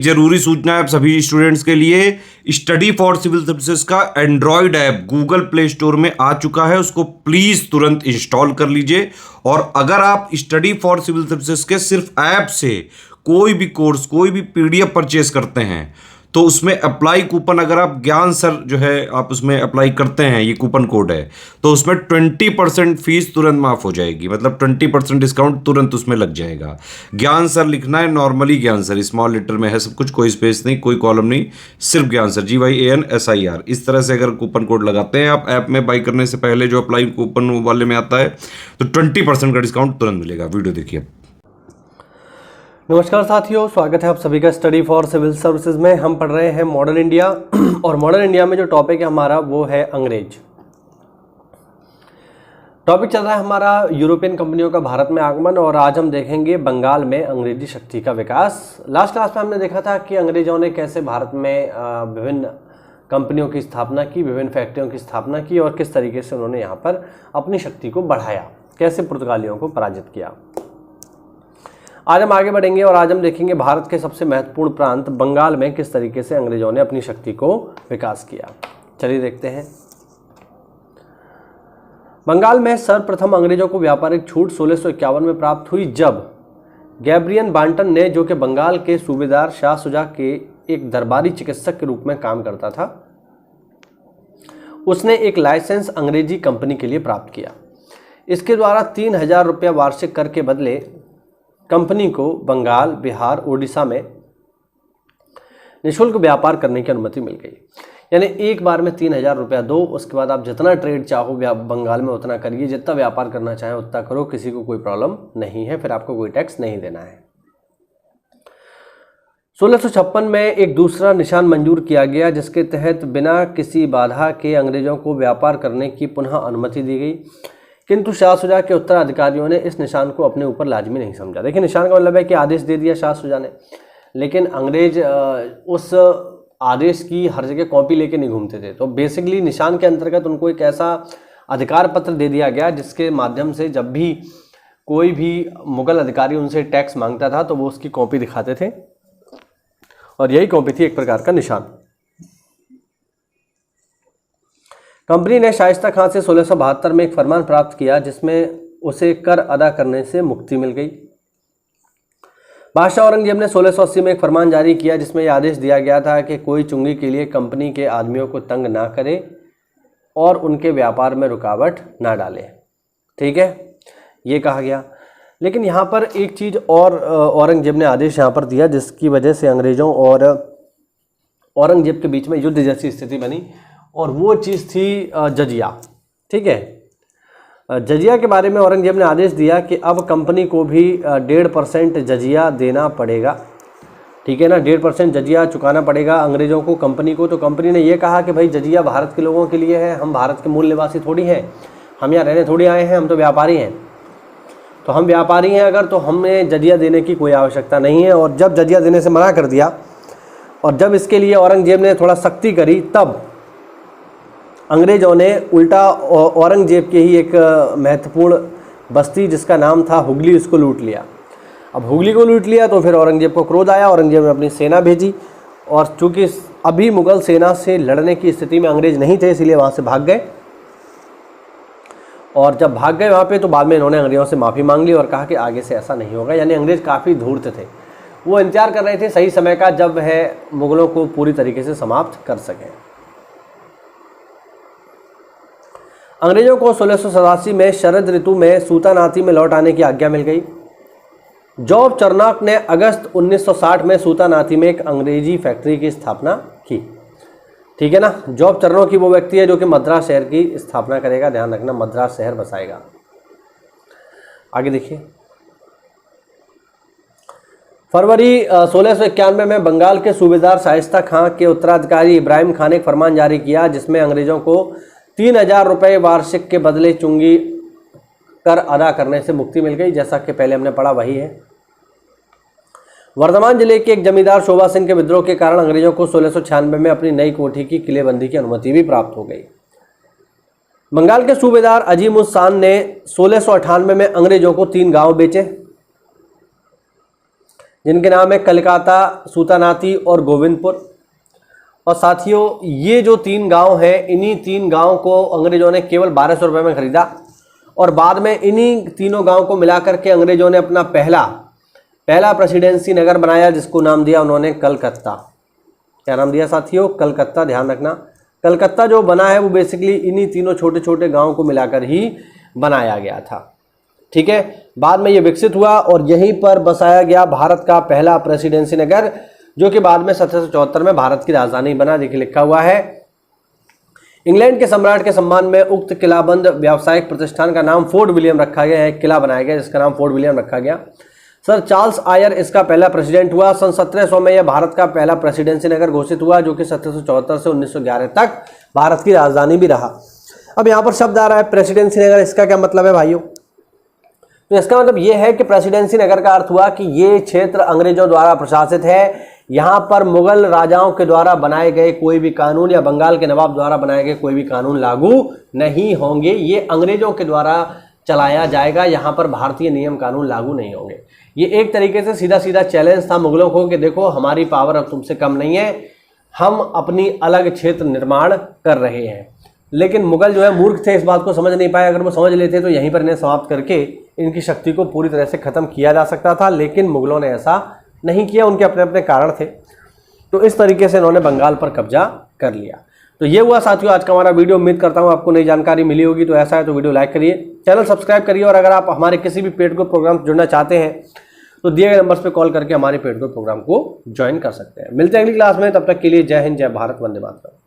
जरूरी सूचना है आप सभी स्टूडेंट्स के लिए, स्टडी फॉर सिविल सर्विसेज का Android app Google play store में आ चुका है, उसको प्लीज तुरंत इंस्टॉल कर लीजिए। और अगर आप स्टडी फॉर सिविल सर्विसेज के सिर्फ ऐप से कोई भी कोर्स, कोई भी पीडीएफ परचेस करते हैं तो उसमें अप्लाई कूपन, अगर आप ज्ञान सर जो है आप उसमें अप्लाई करते हैं, ये कूपन कोड है, तो उसमें 20% फीस तुरंत माफ हो जाएगी, मतलब 20% डिस्काउंट तुरंत उसमें लग जाएगा। ज्ञान सर लिखना है, नॉर्मली ज्ञान सर, स्मॉल लेटर में है सब कुछ, कोई स्पेस नहीं, कोई कॉलम नहीं, सिर्फ ज्ञान सर, GYANSIR। इस तरह से अगर कूपन कोड लगाते हैं आप ऐप में बाई करने से पहले, जो अप्लाई कूपन वाले में आता है, तो 20% का डिस्काउंट तुरंत मिलेगा। वीडियो देखिए। नमस्कार साथियों, स्वागत है आप सभी का स्टडी फॉर सिविल सर्विसेज में। हम पढ़ रहे हैं मॉडर्न इंडिया और मॉडर्न इंडिया में जो टॉपिक है हमारा वो है अंग्रेज। टॉपिक चल रहा है हमारा यूरोपियन कंपनियों का भारत में आगमन, और आज हम देखेंगे बंगाल में अंग्रेजी शक्ति का विकास। लास्ट क्लास में हमने देखा था कि अंग्रेजों ने कैसे भारत में विभिन्न कंपनियों की स्थापना की, विभिन्न फैक्ट्रियों की स्थापना की, और किस तरीके से उन्होंने यहाँ पर अपनी शक्ति को बढ़ाया, कैसे पुर्तगालियों को पराजित किया। आज हम आगे बढ़ेंगे और आज हम देखेंगे भारत के सबसे महत्वपूर्ण प्रांत बंगाल में किस तरीके से अंग्रेजों ने अपनी शक्ति को विकास किया। चलिए देखते हैं। बंगाल में सर्वप्रथम अंग्रेजों को व्यापारिक छूट 1651 में प्राप्त हुई, जब गैब्रियन बांटन ने, जो कि बंगाल के सूबेदार शाह शुजा के एक दरबारी चिकित्सक के रूप में काम करता था, उसने एक लाइसेंस अंग्रेजी कंपनी के लिए प्राप्त किया। इसके द्वारा 3000 रुपया वार्षिक कर के बदले कंपनी को बंगाल, बिहार, उड़ीसा में निःशुल्क व्यापार करने की अनुमति मिल गई। यानी एक बार में 3000 रुपया दो, उसके बाद आप जितना ट्रेड चाहो बंगाल में उतना करिए, जितना व्यापार करना चाहें उतना करो, किसी को कोई प्रॉब्लम नहीं है, फिर आपको कोई टैक्स नहीं देना है। 1656 में एक दूसरा निशान मंजूर किया गया, जिसके तहत बिना किसी बाधा के अंग्रेजों को व्यापार करने की पुनः अनुमति दी गई, किंतु शाह शुजा के उत्तराधिकारियों ने इस निशान को अपने ऊपर लाजमी नहीं समझा। देखिए, निशान का मतलब है कि आदेश दे दिया शाह शुजा ने, लेकिन अंग्रेज उस आदेश की हर जगह कॉपी लेके नहीं घूमते थे। तो बेसिकली निशान के अंतर्गत उनको एक ऐसा अधिकार पत्र दे दिया गया जिसके माध्यम से जब भी कोई भी मुगल अधिकारी उनसे टैक्स मांगता था तो वो उसकी कॉपी दिखाते थे, और यही कॉपी थी एक प्रकार का निशान। कंपनी ने शाइस्ता खां से 1672 में एक फरमान प्राप्त किया, जिसमें उसे कर अदा करने से मुक्ति मिल गई। बादशाह औरंगजेब ने 1680 में एक फरमान जारी किया, जिसमें यह आदेश दिया गया था कि कोई चुंगी के लिए कंपनी के आदमियों को तंग ना करे और उनके व्यापार में रुकावट ना डाले। ठीक है, ये कहा गया। लेकिन यहाँ पर एक चीज़ और औरंगजेब ने आदेश यहाँ पर दिया, जिसकी वजह से अंग्रेज़ों और औरंगजेब के बीच में युद्ध जैसी स्थिति बनी, और वो चीज़ थी जजिया। ठीक है, जजिया के बारे में औरंगजेब ने आदेश दिया कि अब कंपनी को भी 1.5% जजिया देना पड़ेगा। ठीक है ना, 1.5% जजिया चुकाना पड़ेगा अंग्रेज़ों को, कंपनी को। तो कंपनी ने ये कहा कि भाई जजिया भारत के लोगों के लिए है, हम भारत के मूल निवासी थोड़ी हैं, हम यहाँ रहने थोड़ी आए हैं, हम तो व्यापारी हैं। तो हम व्यापारी हैं अगर, तो हमें जजिया देने की कोई आवश्यकता नहीं है। और जब जजिया देने से मना कर दिया और जब इसके लिए औरंगजेब ने थोड़ा सख्ती करी, तब अंग्रेज़ों ने उल्टा औरंगजेब के ही एक महत्वपूर्ण बस्ती जिसका नाम था हुगली, उसको लूट लिया। अब हुगली को लूट लिया तो फिर औरंगजेब को क्रोध आया, औरंगजेब ने अपनी सेना भेजी, और चूंकि अभी मुगल सेना से लड़ने की स्थिति में अंग्रेज नहीं थे, इसलिए वहाँ से भाग गए। और जब भाग गए वहाँ पे, तो बाद में इन्होंने अंग्रेज़ों से माफ़ी मांग ली और कहा कि आगे से ऐसा नहीं होगा। यानी अंग्रेज़ काफ़ी धूर्त थे, वो इंतजार कर रहे थे सही समय का, जब है मुगलों को पूरी तरीके से समाप्त कर सकें। अंग्रेजों को 1687 में शरद ऋतु में सूतानाती में लौट आने की आज्ञा मिल गई। जॉब चर्नॉक ने अगस्त 1960 में सूतानाती में एक अंग्रेजी फैक्ट्री की स्थापना की। ठीक है ना, जॉब चर्नॉक की वो व्यक्ति है जो कि मद्रास शहर की स्थापना करेगा, ध्यान रखना, मद्रास शहर बसाएगा। आगे देखिए। फरवरी 1691 में बंगाल के सूबेदार शाइस्ता खां के उत्तराधिकारी इब्राहिम खान ने एक फरमान जारी किया, जिसमें अंग्रेजों को 3000 रुपये वार्षिक के बदले चुंगी कर अदा करने से मुक्ति मिल गई। जैसा कि पहले हमने पढ़ा वही है। वर्धमान जिले के एक जमींदार शोभा सिंह के विद्रोह के कारण अंग्रेजों को 1696 में अपनी नई कोठी की किलेबंदी की अनुमति भी प्राप्त हो गई। बंगाल के सूबेदार अजीम उस शान ने 1698 में अंग्रेजों को 3 गांव बेचे। जिनके नाम है कलकाता, सूतानाती और गोविंदपुर। और साथियों ये जो 3 गांव हैं, इन्हीं 3 गांव को अंग्रेजों ने केवल 1200 रुपये में खरीदा और बाद में इन्हीं तीनों गांव को मिलाकर के अंग्रेजों ने अपना पहला प्रेसिडेंसी नगर बनाया, जिसको नाम दिया उन्होंने कलकत्ता। क्या नाम दिया साथियों? कलकत्ता। ध्यान रखना, कलकत्ता जो बना है वो बेसिकली इन्हीं तीनों छोटे छोटे गाँव को मिलाकर ही बनाया गया था। ठीक है, बाद में ये विकसित हुआ और यहीं पर बसाया गया भारत का पहला प्रेसिडेंसी नगर, जो कि बाद में 1774 में भारत की राजधानी बना। देखिए लिखा हुआ है, इंग्लैंड के सम्राट के सम्मान में उक्त किलाबंद व्यावसायिक प्रतिष्ठान का नाम फोर्ट विलियम रखा गया है। एक किला बनाया गया जिसका नाम फोर्ट विलियम रखा गया। सर चार्ल्स आयर इसका पहला प्रेसिडेंट हुआ। सन 1700 में यह भारत का पहला प्रेसिडेंसी नगर घोषित हुआ, जो कि 1774 से 1911 तक भारत की राजधानी भी रहा। अब यहाँ पर शब्द आ रहा है प्रेसिडेंसी नगर, इसका क्या मतलब है भाइयों? तो इसका मतलब ये है कि प्रेसिडेंसी नगर का अर्थ हुआ कि ये क्षेत्र अंग्रेजों द्वारा प्रशासित है। यहाँ पर मुगल राजाओं के द्वारा बनाए गए कोई भी कानून या बंगाल के नवाब द्वारा बनाए गए कोई भी कानून लागू नहीं होंगे। ये अंग्रेजों के द्वारा चलाया जाएगा, यहाँ पर भारतीय नियम कानून लागू नहीं होंगे। ये एक तरीके से सीधा सीधा चैलेंज था मुगलों को कि देखो हमारी पावर अब तुमसे कम नहीं है, हम अपनी अलग क्षेत्र निर्माण कर रहे हैं। लेकिन मुगल जो है मूर्ख थे, इस बात को समझ नहीं पाए। अगर वो समझ लेते तो यहीं पर इन्हें समाप्त करके इनकी शक्ति को पूरी तरह से खत्म किया जा सकता था, लेकिन मुगलों ने ऐसा नहीं किया। उनके अपने अपने कारण थे। तो इस तरीके से इन्होंने बंगाल पर कब्जा कर लिया। तो ये हुआ साथियों आज का हमारा वीडियो। उम्मीद करता हूँ आपको नई जानकारी मिली होगी। तो ऐसा है तो वीडियो लाइक करिए, चैनल सब्सक्राइब करिए, और अगर आप हमारे किसी भी पेड ग्रुप प्रोग्राम से जुड़ना चाहते हैं तो दिए गए नंबर्स पे कॉल करके हमारे पेड ग्रुप प्रोग्राम को ज्वाइन कर सकते हैं। मिलते हैं अगली क्लास में, तब तक के लिए जय हिंद, जय भारत, वंदे मातरम।